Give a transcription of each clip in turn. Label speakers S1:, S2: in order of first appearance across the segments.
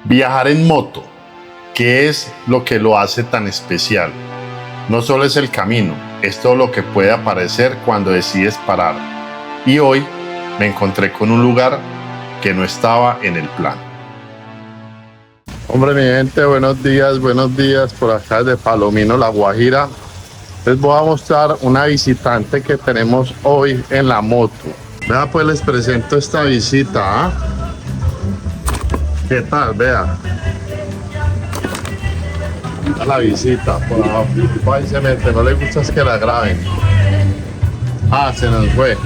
S1: Viajar en moto, ¿qué es lo que lo hace tan especial? No solo es el camino, es todo lo que puede aparecer cuando decides parar. Y hoy me encontré con un lugar que no estaba en el plan. Hombre, mi gente, buenos días por acá de Palomino, La Guajira. Les voy a mostrar una visitante que tenemos hoy en la moto. Vea, pues les presento esta visita, ¿eh? ¿Qué tal? Vea. A la visita, por abajo. Ahí se mete, no le gusta es que la graben. Ah, se nos fue.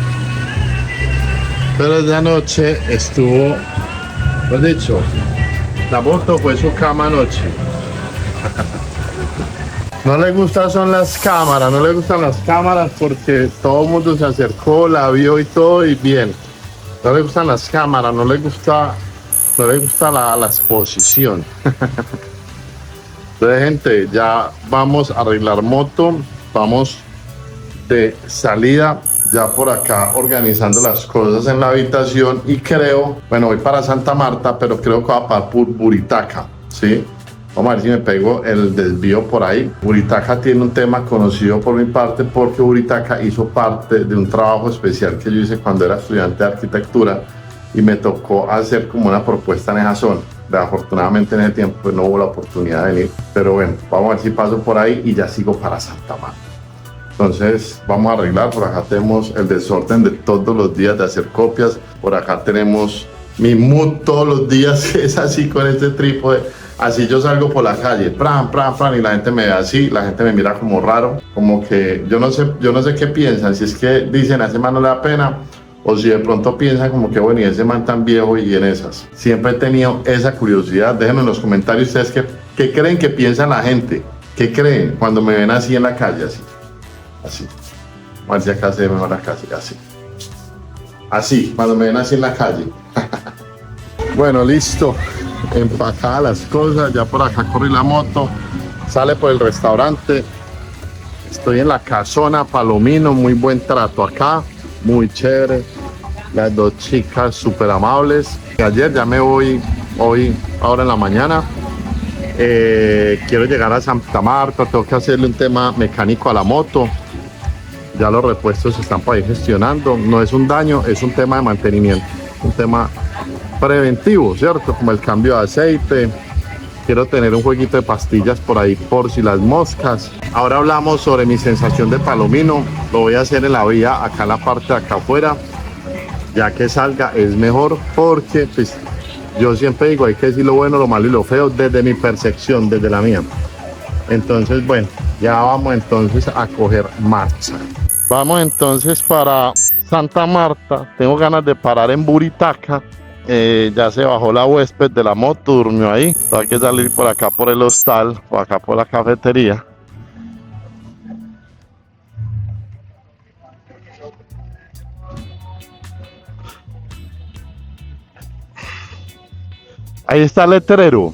S1: Pero esa noche estuvo, lo he dicho, la moto fue su cama anoche. No le gustan son las cámaras, no le gustan las cámaras porque todo el mundo se acercó, la vio y todo y bien. No le gustan las cámaras, no le gusta la exposición. Entonces, gente, ya vamos a arreglar moto, vamos de salida, ya por acá organizando las cosas en la habitación y creo, bueno, voy para Santa Marta, pero creo que va para Buritaca, ¿sí? Vamos a ver si me pego el desvío por ahí. Buritaca tiene un tema conocido por mi parte porque Buritaca hizo parte de un trabajo especial que yo hice cuando era estudiante de arquitectura y me tocó hacer como una propuesta en esa zona. Afortunadamente en ese tiempo pues, no hubo la oportunidad de venir, pero bueno, vamos a ver si paso por ahí y ya sigo para Santa Marta. Entonces vamos a arreglar, por acá tenemos el desorden de todos los días de hacer copias, por acá tenemos mi mood todos los días, es así con este trípode, así yo salgo por la calle, pran, y la gente me ve así, la gente me mira como raro, como que yo no sé qué piensan, si es que dicen a ese man no le da pena, o si de pronto piensan como que bueno, y ese man tan viejo y en esas. Siempre he tenido esa curiosidad, déjenme en los comentarios ustedes qué creen que piensa la gente, qué creen cuando me ven así en la calle, así, a ver si acá se ve mejor la calle, así, cuando me ven así en la calle. Bueno, listo, empacadas las cosas, ya por acá corrí la moto, sale por el restaurante, estoy en la casona Palomino, muy buen trato acá, muy chévere, las dos chicas súper amables. Ayer ya me voy, hoy, ahora en la mañana, quiero llegar a Santa Marta, tengo que hacerle un tema mecánico a la moto, ya los repuestos se están por ahí gestionando, no es un daño, es un tema de mantenimiento, un tema preventivo, ¿cierto? Como el cambio de aceite, quiero tener un jueguito de pastillas por ahí por si las moscas. Ahora hablamos sobre mi sensación de Palomino, lo voy a hacer en la vía, acá en la parte de acá afuera, ya que salga es mejor porque pues, yo siempre digo, hay que decir lo bueno, lo malo y lo feo desde mi percepción, desde la mía. Entonces, bueno, ya vamos entonces a coger marcha. Vamos entonces para Santa Marta, tengo ganas de parar en Buritaca. Ya se bajó la huésped de la moto, durmió ahí. Hay que salir por acá por el hostal, por acá por la cafetería. Ahí está el letrero.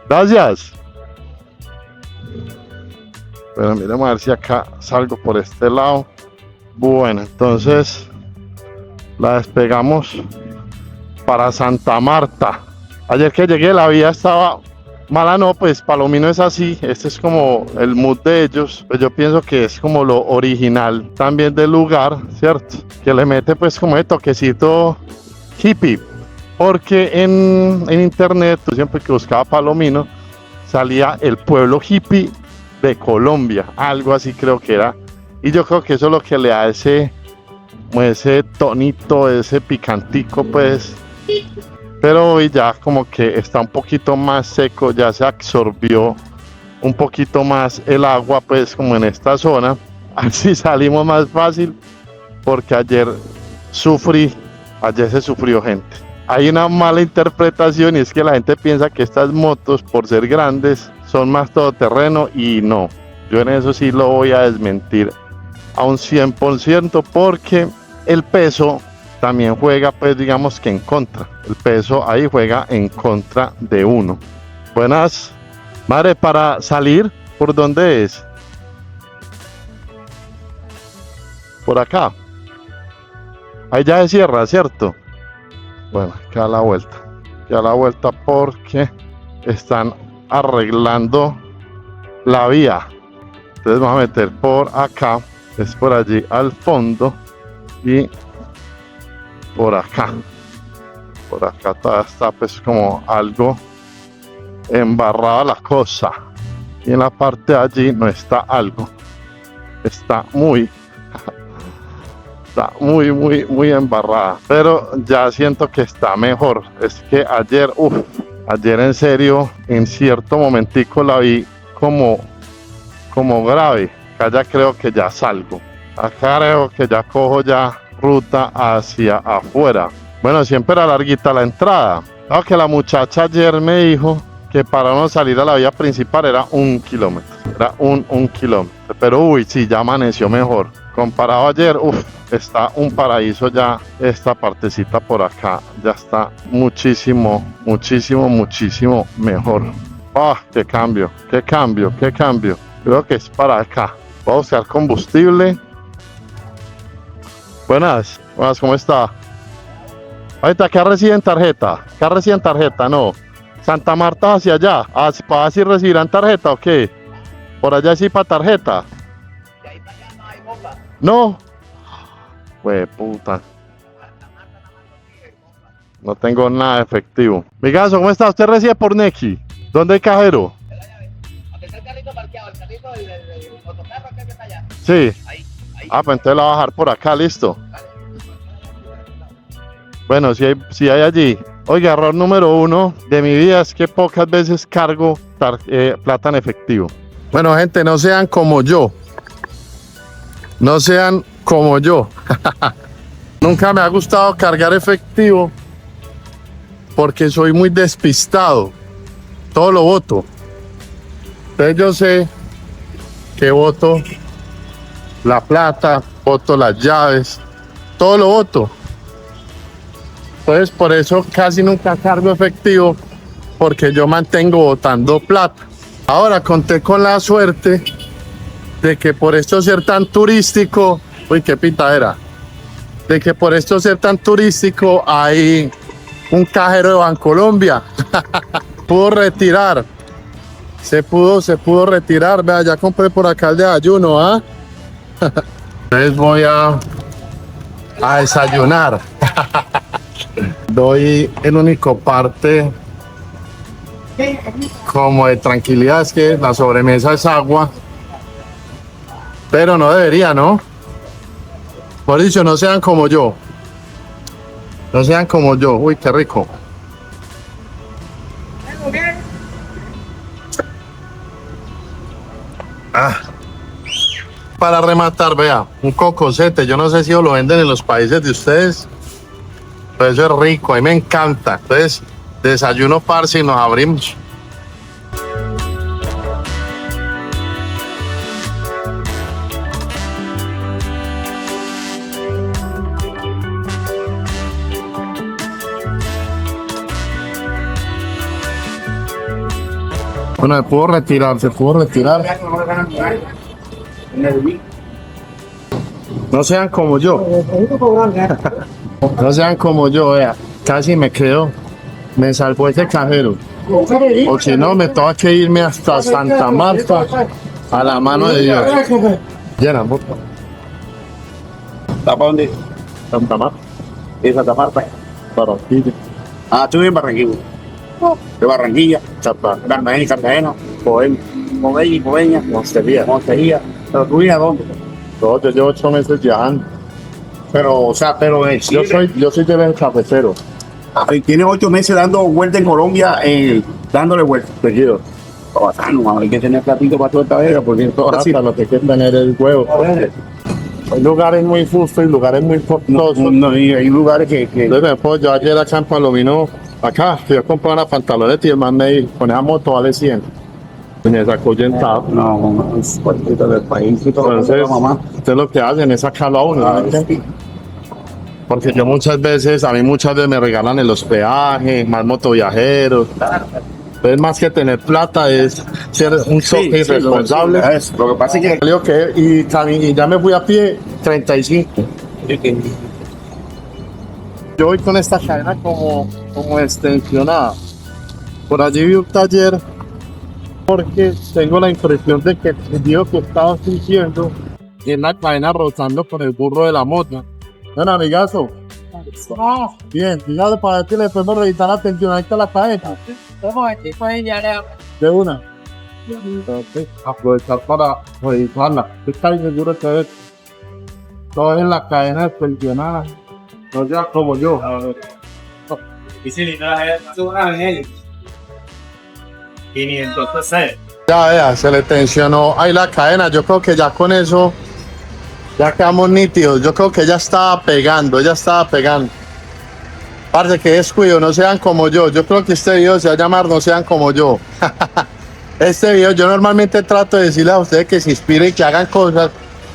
S1: Gracias. Bueno, miremos a ver si acá salgo por este lado. Bueno, entonces la despegamos para Santa Marta. Ayer que llegué la vía estaba mala, no, pues Palomino es así, este es como el mood de ellos, pues yo pienso que es como lo original también del lugar, ¿cierto? Que le mete pues como de toquecito hippie, porque en internet, tú siempre que buscaba Palomino, salía el pueblo hippie de Colombia, algo así creo que era, y yo creo que eso es lo que le da ese tonito, ese picantico pues, pero hoy ya como que está un poquito más seco, ya se absorbió un poquito más el agua pues como en esta zona, así salimos más fácil, porque ayer se sufrió, gente. Hay una mala interpretación y es que la gente piensa que estas motos por ser grandes son más todoterreno y no, yo en eso sí lo voy a desmentir a un 100% porque el peso también juega pues digamos que en contra, el peso ahí juega en contra de uno. Buenas, madre, para salir, ¿por dónde es? Por acá, ahí ya se cierra, ¿cierto? Bueno, acá a la vuelta. aquí a la vuelta porque están arreglando la vía. Entonces vamos a meter por acá, es por allí al fondo y por acá. Por acá todavía está pues como algo embarrada la cosa. Y en la parte de allí no está algo. Está muy embarrada. Pero ya siento que está mejor. Es que ayer en serio, en cierto momentico la vi como grave. Acá ya creo que ya salgo. Acá creo que ya cojo ya ruta hacia afuera. Bueno, siempre era larguita la entrada. Claro que la muchacha ayer me dijo que para no salir a la vía principal era 1 kilómetro. Era un kilómetro. Pero uy, sí, ya amaneció mejor. Comparado a ayer, está un paraíso ya. Esta partecita por acá ya está muchísimo mejor. ¡Ah, qué cambio! Creo que es para acá. Voy a buscar combustible. Buenas, ¿cómo está? Ahorita, ¿qué reciben tarjeta? No. Santa Marta hacia allá. ¿Para si recibirán tarjeta o qué? Por allá sí para tarjeta. No. Güey, puta. No tengo nada de efectivo. Migazo, ¿cómo está? ¿Usted recibe por Nequi? ¿Dónde hay cajero?
S2: ¿Dónde está el carrito parqueado? El carrito del motocarro que está allá.
S1: Sí.
S2: Ahí.
S1: Ah, pues entonces la voy a bajar por acá, listo. Bueno, si hay allí. Oiga, error número 1 de mi vida es que pocas veces cargo plata en efectivo. Bueno, gente, no sean como yo. No sean como yo. Nunca me ha gustado cargar efectivo porque soy muy despistado. Todo lo boto. Entonces yo sé que boto la plata, boto las llaves, todo lo boto. Entonces por eso casi nunca cargo efectivo, porque yo mantengo botando plata. Ahora conté con la suerte de que por esto ser tan turístico, uy, qué pitadera, de que por esto ser tan turístico hay un cajero de Bancolombia. Pudo retirar, se pudo retirar. Vea, ya compré por acá el de ayuno, ¿ah? Entonces voy a desayunar. Doy el único parte como de tranquilidad es que la sobremesa es agua, pero no debería, ¿no? Por dicho, no sean como yo. No sean como yo. Uy, qué rico. Ah. Para rematar, vea, un cocosete. Yo no sé si lo venden en los países de ustedes, pero eso es rico, a mí me encanta. Entonces, desayuno, parce, y nos abrimos. Bueno, se pudo retirar. No sean como yo. No sean como yo, vea. Casi me quedo. Me salvó ese cajero. O si no, me tengo que irme hasta Santa Marta a la mano de Dios. Llena, por favor.
S3: ¿Está para dónde?
S1: Santa Marta.
S3: ¿Es Santa Marta?
S1: Barranquilla.
S3: Ah, estoy en Barranquilla. De Barranquilla, Cartagena, Moveña, Montería. ¿Pero tú vienes a dónde?
S1: No, yo llevo 8 meses viajando.
S3: Pero, o sea, pero
S1: Yo soy del cafecero.
S3: Tiene 8 meses dando vuelta en Colombia, dándole vuelta.
S1: Seguido.
S3: Bacano, hay que tener platito para toda esta verga, porque todo así.
S1: Lo que hay que tener el huevo. Hay lugares muy justos y lugares muy costosos.
S3: No, y hay lugares que...
S1: Entonces, yo ayer acá en Palomino, acá, fui a comprar una pantaloneta y el man me dijo, con esa moto vale 100. Y me sacó oyentado.
S3: No, es cualquiera del país.
S1: Entonces, ustedes lo que hacen es sacarlo a uno. ¿No? Porque yo muchas veces me regalan el hospedaje, más motoviajeros. Entonces, más que tener plata, es ser un choque irresponsable.
S3: Lo que pasa es que...
S1: Y ya me fui a pie 35. Yo voy con esta cadena como como extensionada. Por allí vi un taller porque tengo la impresión de que el sonido que estaba sintiendo es la cadena rozando con el burro de la moto. Bueno, amigazo. Bien, dígale para ver si le podemos revisar la tensión ahí está la cadena. De una. Entonces, aprovechar para revisarla. Estoy seguro que todo en la cadena extensionada. No sea como yo. A ver.
S4: Y si no las suban ellos. 506.
S1: Ya vea, se le tensionó ahí la cadena. Yo creo que ya con eso ya quedamos nítidos. Yo creo que ella estaba pegando, Parce, que descuido, no sean como yo. Yo creo que este video se va a llamar No sean como yo. Este video, yo normalmente trato de decirle a ustedes que se inspiren y que hagan cosas.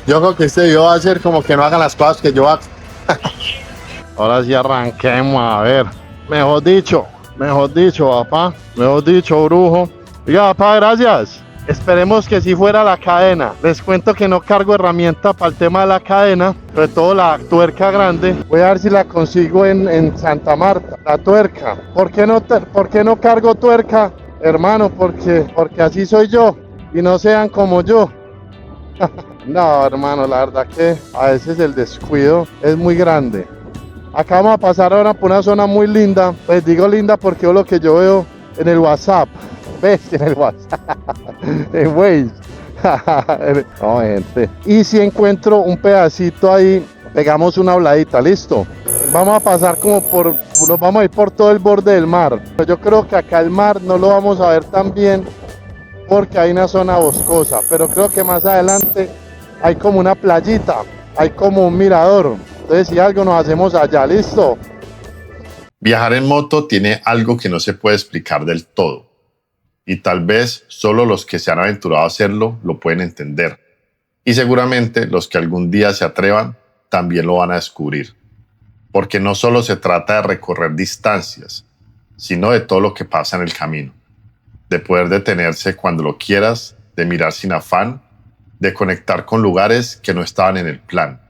S1: Yo creo que este video va a ser como que no hagan las cosas que yo hago. Ahora sí arranquemos, a ver. Mejor dicho, papá. Mejor dicho, brujo. Oiga, papá, gracias. Esperemos que si fuera la cadena. Les cuento que no cargo herramienta para el tema de la cadena, sobre todo la tuerca grande. Voy a ver si la consigo en Santa Marta. La tuerca. ¿Por qué no cargo tuerca? Hermano, porque así soy yo. Y no sean como yo. No, hermano, la verdad que a veces el descuido es muy grande. Acá vamos a pasar ahora por una zona muy linda. Pues digo linda porque es lo que yo veo en el WhatsApp. ¿Ves? En el WhatsApp. En Waze. No, gente. Y si encuentro un pedacito ahí, pegamos una habladita, listo. Vamos a pasar nos vamos a ir por todo el borde del mar. Yo creo que acá el mar no lo vamos a ver tan bien porque hay una zona boscosa. Pero creo que más adelante hay como una playita, hay como un mirador. Entonces si algo nos hacemos allá, listo.
S5: Viajar en moto tiene algo que no se puede explicar del todo. Y tal vez solo los que se han aventurado a hacerlo lo pueden entender. Y seguramente los que algún día se atrevan también lo van a descubrir. Porque no solo se trata de recorrer distancias, sino de todo lo que pasa en el camino. De poder detenerse cuando lo quieras, de mirar sin afán, de conectar con lugares que no estaban en el plan.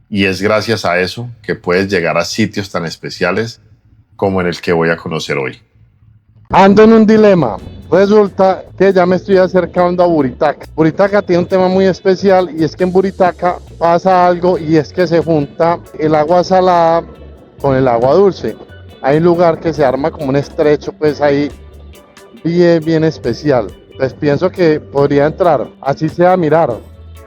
S5: Y es gracias a eso que puedes llegar a sitios tan especiales como en el que voy a conocer hoy.
S1: Ando en un dilema. Resulta que ya me estoy acercando a Buritaca. Buritaca tiene un tema muy especial y es que en Buritaca pasa algo y es que se junta el agua salada con el agua dulce. Hay un lugar que se arma como un estrecho, pues ahí bien especial. Entonces pienso que podría entrar, así sea a mirar.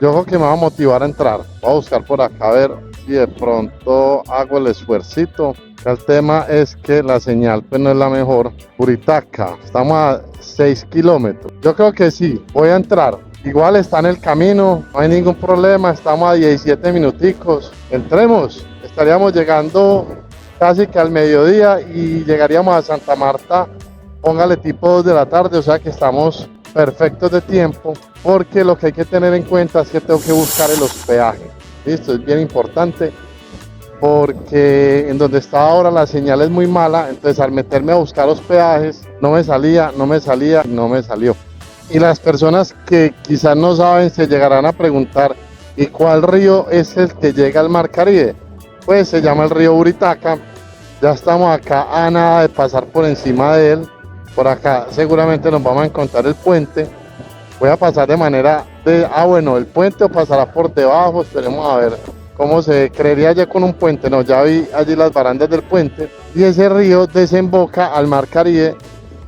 S1: Yo creo que me va a motivar a entrar. Voy a buscar por acá a ver si de pronto hago el esfuercito. El tema es que la señal pues no es la mejor. Buritaca, estamos a 6 kilómetros. Yo creo que sí, voy a entrar. Igual está en el camino, no hay ningún problema. Estamos a 17 minuticos. Entremos, estaríamos llegando casi que al mediodía y llegaríamos a Santa Marta, póngale tipo 2 de la tarde, o sea que estamos perfectos de tiempo, porque lo que hay que tener en cuenta es que tengo que buscar el hospedaje. Listo, es bien importante. Porque en donde estaba ahora la señal es muy mala, entonces al meterme a buscar hospedajes no me salía, no me salió. Y las personas que quizás no saben se llegarán a preguntar, ¿y cuál río es el que llega al Mar Caribe? Pues se llama el río Buritaca. Ya estamos acá a nada de pasar por encima de él. Por acá seguramente nos vamos a encontrar el puente. Voy a pasar de manera de, bueno, el puente o pasará por debajo, esperemos a ver cómo se creería ya con un puente. No, ya vi allí las barandas del puente y ese río desemboca al Mar Caribe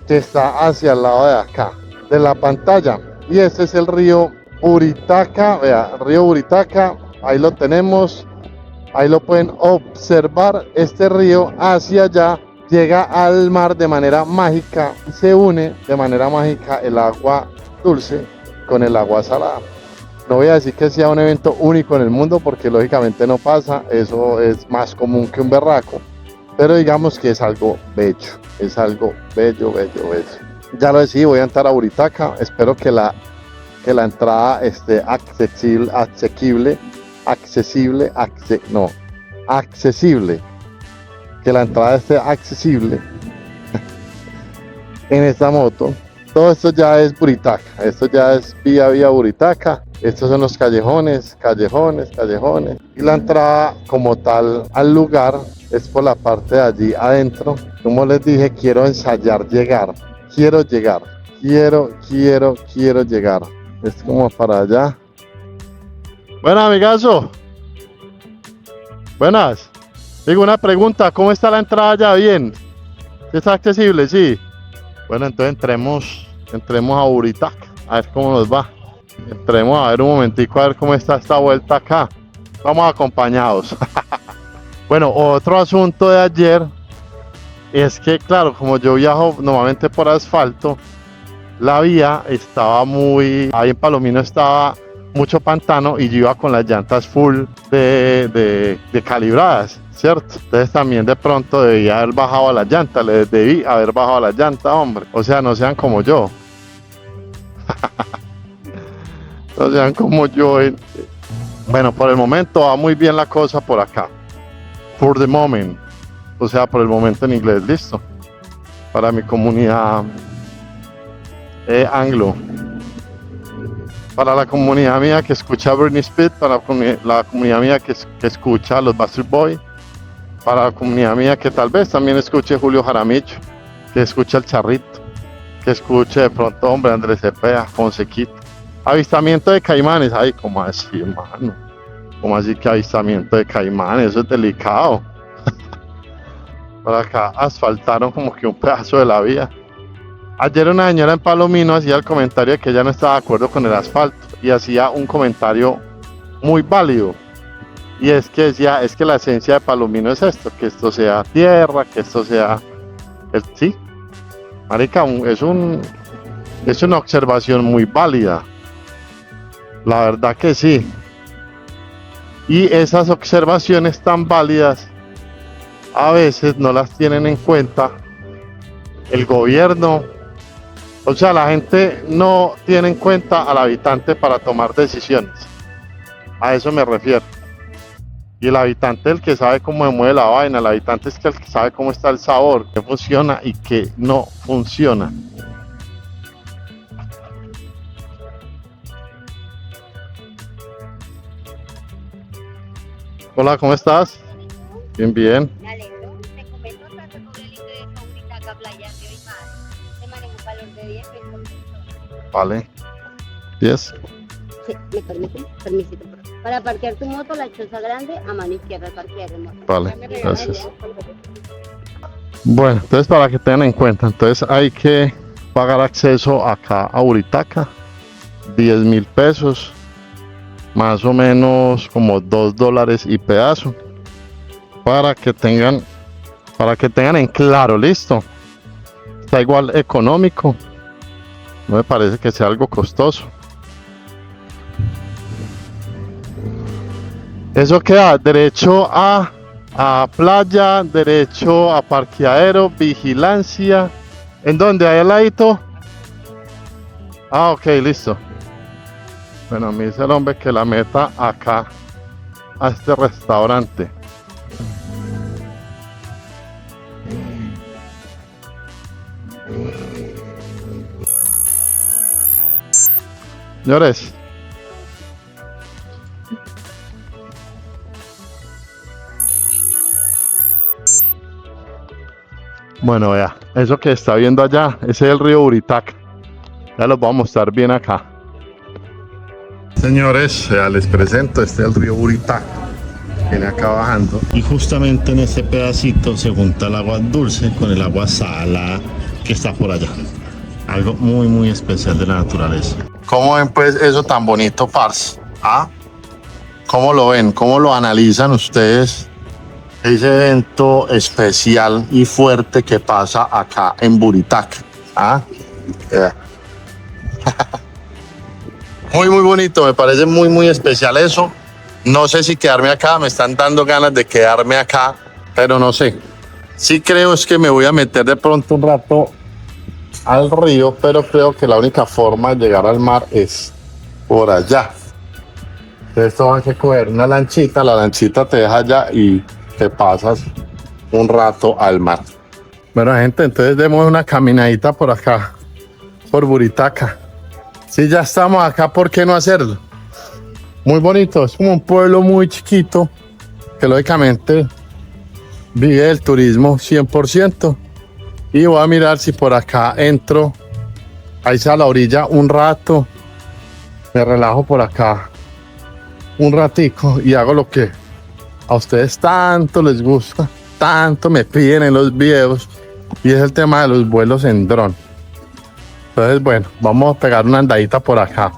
S1: que está hacia el lado de acá de la pantalla, y este es el río Buritaca. Vea, río Buritaca, ahí lo tenemos, ahí lo pueden observar. Este río hacia allá llega al mar de manera mágica y se une de manera mágica el agua dulce con el agua salada. No voy a decir que sea un evento único en el mundo porque lógicamente no pasa, eso es más común que un berraco, pero digamos que es algo bello, es algo bello. Ya lo decidí, voy a entrar a Buritaca, espero que la entrada esté accesible, que la entrada esté accesible en esta moto. Todo esto ya es Buritaca, esto ya es vía Buritaca. Estos son los callejones, callejones, callejones. Y la entrada como tal al lugar es por la parte de allí adentro. Como les dije, quiero ensayar llegar. Quiero llegar. Quiero llegar. Es como para allá. Buenas, amigazo. Buenas. Digo una pregunta, ¿cómo está la entrada ya? Bien. ¿Está accesible? Sí. Bueno, entonces entremos a Buritaca, a ver cómo nos va. Entremos a ver un momentico a ver cómo está esta vuelta acá. Vamos acompañados. Bueno, otro asunto de ayer es que, claro, como yo viajo normalmente por asfalto, la vía estaba ahí en Palomino estaba mucho pantano y yo iba con las llantas full de calibradas, ¿cierto? Entonces también de pronto debía haber bajado a la llanta, debí haber bajado a la llanta, hombre. O sea, no sean como yo. No sean como yo. Bueno, por el momento va muy bien la cosa por acá. For the moment. O sea, por el momento en inglés, listo. Para mi comunidad anglo. Para la comunidad mía que escucha Britney Spears, para la comunidad mía que escucha los Bastard Boys, para la comunidad mía que tal vez también escuche Julio Jaramillo, que escucha El Charrito, que escuche de pronto, hombre, Andrés Cepeda, Fonsequita. Avistamiento de caimanes, ay, ¿cómo así, hermano? ¿Cómo así que avistamiento de caimanes? Eso es delicado. Por acá asfaltaron como que un pedazo de la vía. Ayer una señora en Palomino hacía el comentario de que ella no estaba de acuerdo con el asfalto y hacía un comentario muy válido. Y es que decía, es que la esencia de Palomino es esto, que esto sea tierra, que esto sea... Sí, marica, es una observación muy válida. La verdad que sí. Y esas observaciones tan válidas a veces no las tienen en cuenta el gobierno. O sea, la gente no tiene en cuenta al habitante para tomar decisiones. A eso me refiero. Y el habitante es el que sabe cómo se mueve la vaina. El habitante es el que sabe cómo está el sabor, qué funciona y qué no funciona. Hola, ¿cómo estás? Bien, bien.
S6: Me alegro. Te comento tanto sobre el ingreso a Buritaca, Playa de Río y Mar. Se maneja un valor de 10 pesos por persona.
S1: Vale. 10.
S6: Sí, ¿me permiten? Permisito. Para parquear tu moto, la choza grande, a mano izquierda, parquear el moto.
S1: Vale, gracias. Bueno, entonces para que tengan en cuenta, entonces hay que pagar acceso acá a Buritaca, 10.000 pesos, más o menos como $2 y pedazo, para que tengan en claro, listo. Está igual económico, no me parece que sea algo costoso. Eso queda derecho a playa, derecho a parqueadero, vigilancia. ¿En dónde? ¿Ahí al ladito? Ah, ok, listo. Bueno, me dice el hombre que la meta acá, a este restaurante. Señores, bueno, vea, eso que está viendo allá, ese es el río Buritaca. Ya los vamos a mostrar bien acá. Señores, les presento, este es el río Buritaca. Viene acá bajando. Y justamente en este pedacito se junta el agua dulce con el agua salada que está por allá. Algo muy, muy especial de la naturaleza. ¿Cómo ven pues eso tan bonito, parce? ¿Ah? ¿Cómo lo ven? ¿Cómo lo analizan ustedes? Ese evento especial y fuerte que pasa acá en Buritaca. ¿Ah? Yeah. Muy, muy bonito. Me parece muy, muy especial eso. No sé si quedarme acá. Me están dando ganas de quedarme acá, pero no sé. Sí creo es que me voy a meter de pronto un rato al río, pero creo que la única forma de llegar al mar es por allá. Entonces esto hay que coger una lanchita. La lanchita te deja allá y te pasas un rato al mar. Bueno, gente, entonces demos una caminadita por acá, por Buritaca. Si ya estamos acá, ¿por qué no hacerlo? muy bonito. Es como un pueblo muy chiquito que lógicamente vive el turismo 100%. Y voy a mirar si por acá entro, ahí a la orilla un rato, me relajo por acá un ratico y hago lo que a ustedes tanto les gusta, tanto me piden en los videos, y es el tema de los vuelos en dron. Entonces, bueno, vamos a pegar una andadita por acá.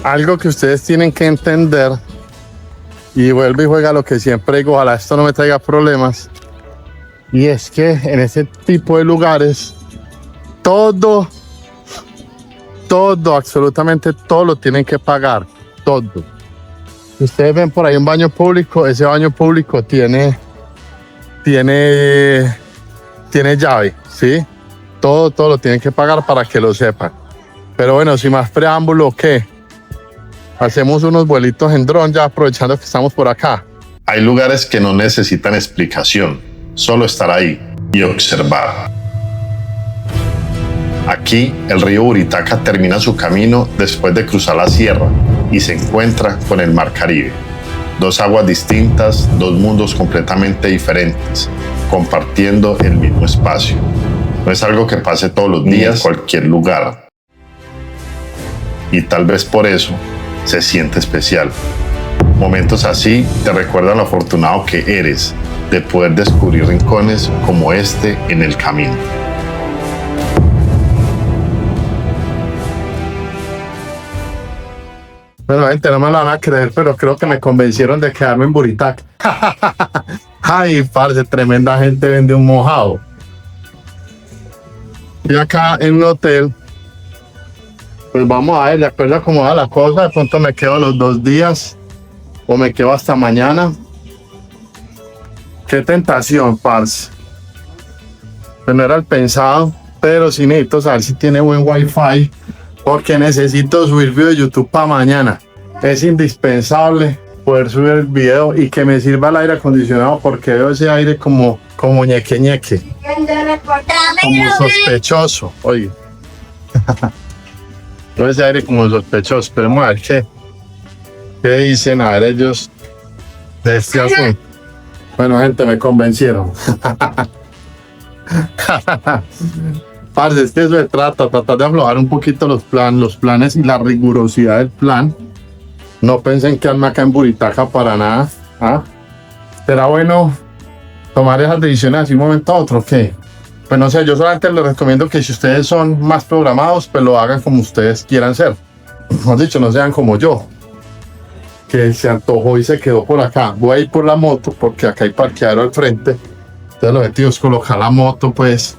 S1: Algo que ustedes tienen que entender, y vuelve y juega lo que siempre digo, ojalá esto no me traiga problemas, y es que en ese tipo de lugares todo, absolutamente todo lo tienen que pagar, todo. Si ustedes ven por ahí un baño público, ese baño público tiene llave, ¿sí? Todo lo tienen que pagar para que lo sepan. Pero bueno, sin más preámbulo, ¿qué? Hacemos unos vuelitos en dron ya aprovechando que estamos por acá.
S5: Hay lugares que no necesitan explicación, solo estar ahí y observar. Aquí, el río Buritaca termina su camino después de cruzar la sierra y se encuentra con el Mar Caribe. Dos aguas distintas, dos mundos completamente diferentes, compartiendo el mismo espacio. No es algo que pase todos los días en cualquier lugar. Y tal vez por eso se siente especial. Momentos así te recuerdan lo afortunado que eres de poder descubrir rincones como este en el camino.
S1: Bueno, gente, no me lo van a creer, pero creo que me convencieron de quedarme en Buritaca. Ay, parce, tremenda gente vende un mojado. Y acá en un hotel, pues vamos a ver, de acuerdo a cómo va la cosa, de pronto me quedo los 2 días o me quedo hasta mañana. Qué tentación, parce. Pues no era el pensado, pero sí necesito saber si tiene buen wifi, porque necesito subir video de YouTube para mañana. Es indispensable poder subir el video y que me sirva el aire acondicionado, porque veo ese aire como ñeque, como sospechoso. Oye. Veo ese aire como sospechoso. Esperemos a ver qué dicen, a ver ellos de este asunto. Bueno, gente, me convencieron. Parce, es que eso se trata de aflojar un poquito los planes y la rigurosidad del plan. No pensen quedarme acá en Buritaca para nada. ¿Ah? ¿Será bueno tomar esas decisiones así de un momento a otro? ¿Qué? Pues no sé, yo solamente les recomiendo que si ustedes son más programados, pues lo hagan como ustedes quieran ser. Mejor dicho, no sean como yo, que se antojó y se quedó por acá. Voy a ir por la moto porque acá hay parqueadero al frente. Entonces lo objetivo es colocar la moto pues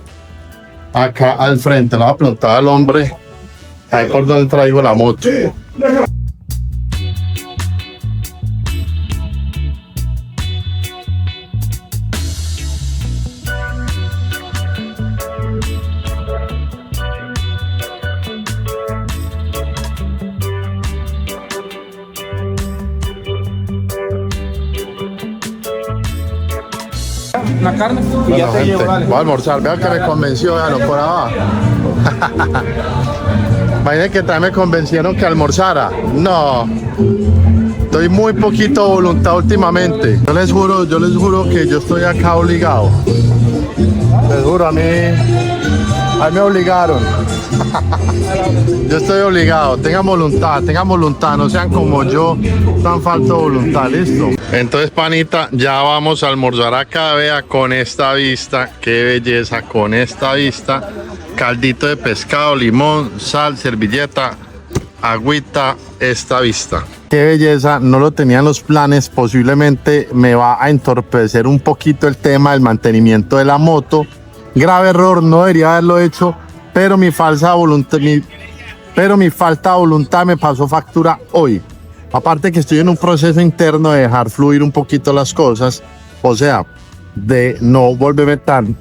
S1: acá al frente. Le voy a preguntar al hombre ahí por dónde traigo la moto.
S7: La carne y ya
S1: Bueno,
S7: te
S1: gente,
S7: llevo, dale.
S1: voy a almorzar. Vean que me convenció, véanlo por abajo. Imagínense que también me convencieron que almorzara. No, estoy muy poquito voluntad últimamente. Yo les juro que yo estoy acá obligado. Les juro, a mí me obligaron. Yo estoy obligado. Tengan voluntad, no sean como yo, tan falta de voluntad, listo. Entonces, panita, ya vamos a almorzar acá, vea, con esta vista, qué belleza, con esta vista, caldito de pescado, limón, sal, servilleta, agüita, esta vista. Qué belleza, no lo tenía en los planes, posiblemente me va a entorpecer un poquito el tema del mantenimiento de la moto. Grave error, no debería haberlo hecho, pero mi falta de voluntad me pasó factura hoy. Aparte que estoy en un proceso interno de dejar fluir un poquito las cosas, o sea, de no volverme tan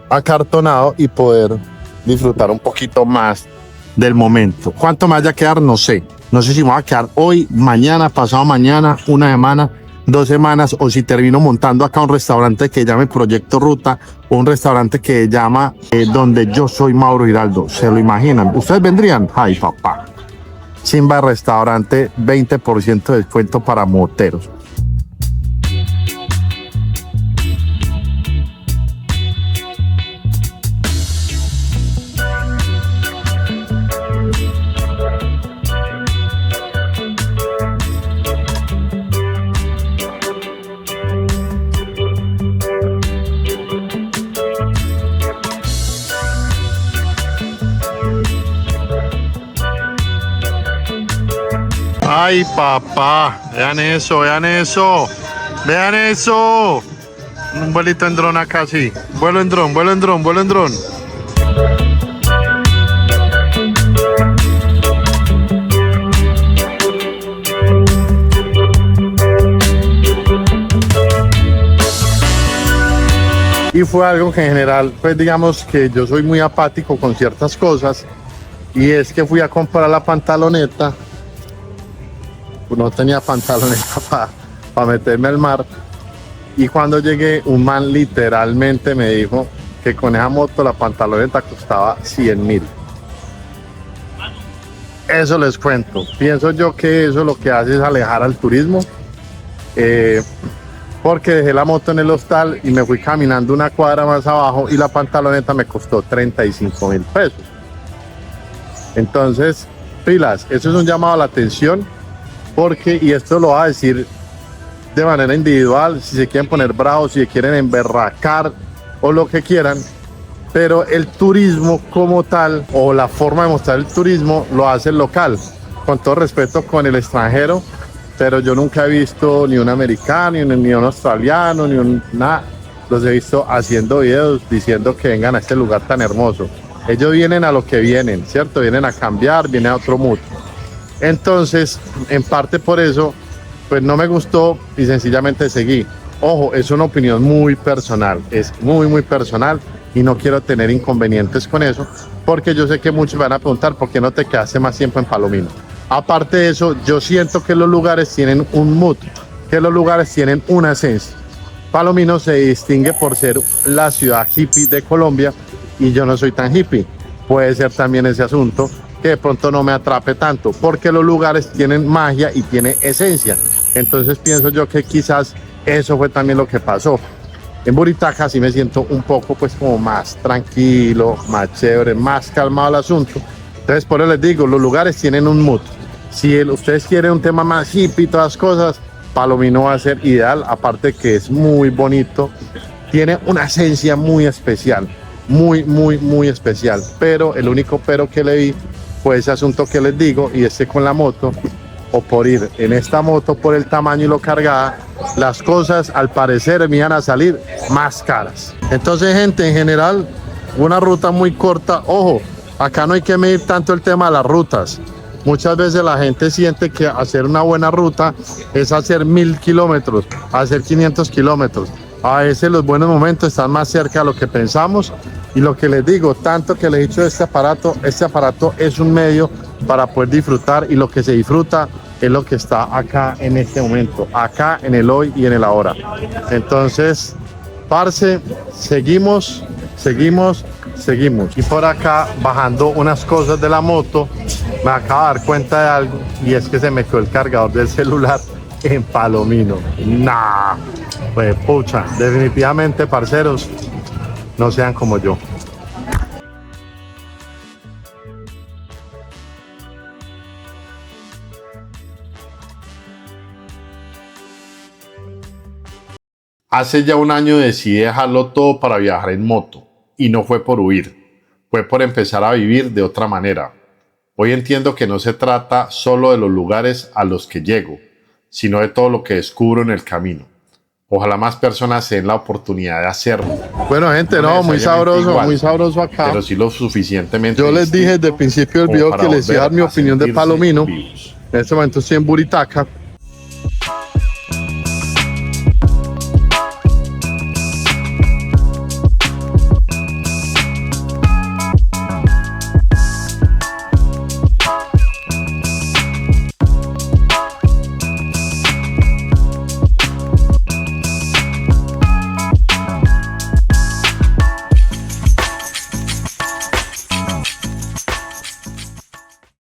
S1: acartonado y poder disfrutar un poquito más del momento. ¿Cuánto me vaya a quedar? No sé. No sé si me va a quedar hoy, mañana, pasado mañana, una semana, 2 semanas, o si termino montando acá un restaurante que llame Proyecto Ruta o un restaurante que llama Donde Yo Soy Mauro Giraldo. ¿Se lo imaginan? ¿Ustedes vendrían? Ay, papá. Chimba restaurante, 20% de descuento para moteros. Ay, papá, vean eso, vean eso, vean eso. Un vuelito en dron acá, sí. Vuelo en dron, vuelo en dron, vuelo en dron. Y fue algo que en general, pues digamos que yo soy muy apático con ciertas cosas. Y es que fui a comprar la pantaloneta. No tenía pantaloneta para meterme al mar. Y cuando llegué, un man literalmente me dijo que con esa moto la pantaloneta costaba 100.000. Eso les cuento. Pienso yo que eso lo que hace es alejar al turismo. Porque dejé la moto en el hostal y me fui caminando una cuadra más abajo y la pantaloneta me costó 35.000 pesos. Entonces, pilas, eso es un llamado a la atención. Porque, y esto lo va a decir de manera individual, si se quieren poner bravos, si se quieren emberracar o lo que quieran, pero el turismo como tal, o la forma de mostrar el turismo, lo hace el local, con todo respeto con el extranjero, pero yo nunca he visto ni un americano, ni un australiano, nada, los he visto haciendo videos diciendo que vengan a este lugar tan hermoso. Ellos vienen a lo que vienen, ¿cierto? Vienen a cambiar, vienen a otro mood. Entonces, en parte por eso, pues no me gustó y sencillamente seguí. Ojo, es una opinión muy personal, es muy personal y no quiero tener inconvenientes con eso, porque yo sé que muchos van a preguntar por qué no te quedaste más tiempo en Palomino. Aparte de eso, yo siento que los lugares tienen un mood, que los lugares tienen una esencia. Palomino se distingue por ser la ciudad hippie de Colombia y yo no soy tan hippie. Puede ser también ese asunto que de pronto no me atrape tanto, porque los lugares tienen magia y tienen esencia. Entonces pienso yo que quizás eso fue también lo que pasó. En Buritaca sí me siento un poco pues como más tranquilo, más chévere, más calmado el asunto. Entonces por eso les digo, los lugares tienen un mood. Si ustedes quieren un tema más hippie y todas las cosas, Palomino va a ser ideal, aparte que es muy bonito, tiene una esencia muy especial, muy especial, pero el único pero que le vi fue ese asunto que les digo, y es que con la moto, o por ir en esta moto por el tamaño y lo cargada, las cosas al parecer me iban a salir más caras. Entonces, gente, en general, una ruta muy corta. Ojo, acá no hay que medir tanto el tema de las rutas. Muchas veces la gente siente que hacer una buena ruta es hacer 1000 kilómetros, hacer 500 kilómetros. A veces los buenos momentos están más cerca de lo que pensamos. Y lo que les digo, tanto que les he dicho de este aparato es un medio para poder disfrutar, y lo que se disfruta es lo que está acá en este momento, acá en el hoy y en el ahora. Entonces, parce, seguimos. Y por acá, bajando unas cosas de la moto, me acabo de dar cuenta de algo, y es que se me quedó el cargador del celular en Palomino. Nah, pues pucha, definitivamente, parceros, no sean como yo.
S5: Hace ya un año decidí dejarlo todo para viajar en moto, y no fue por huir, fue por empezar a vivir de otra manera. Hoy entiendo que no se trata solo de los lugares a los que llego, sino de todo lo que descubro en el camino. Ojalá más personas se den la oportunidad de hacerlo.
S1: Bueno, gente,
S5: No
S1: no, muy
S5: necesariamente
S1: sabroso,
S5: igual,
S1: muy sabroso acá.
S5: pero sí lo suficientemente.
S1: Yo les dije desde el principio del
S5: como
S1: video
S5: para
S1: que les iba a dar mi
S5: volver a
S1: opinión de
S5: sentirse
S1: Palomino.
S5: vivos.
S1: En este momento estoy en Buritaca.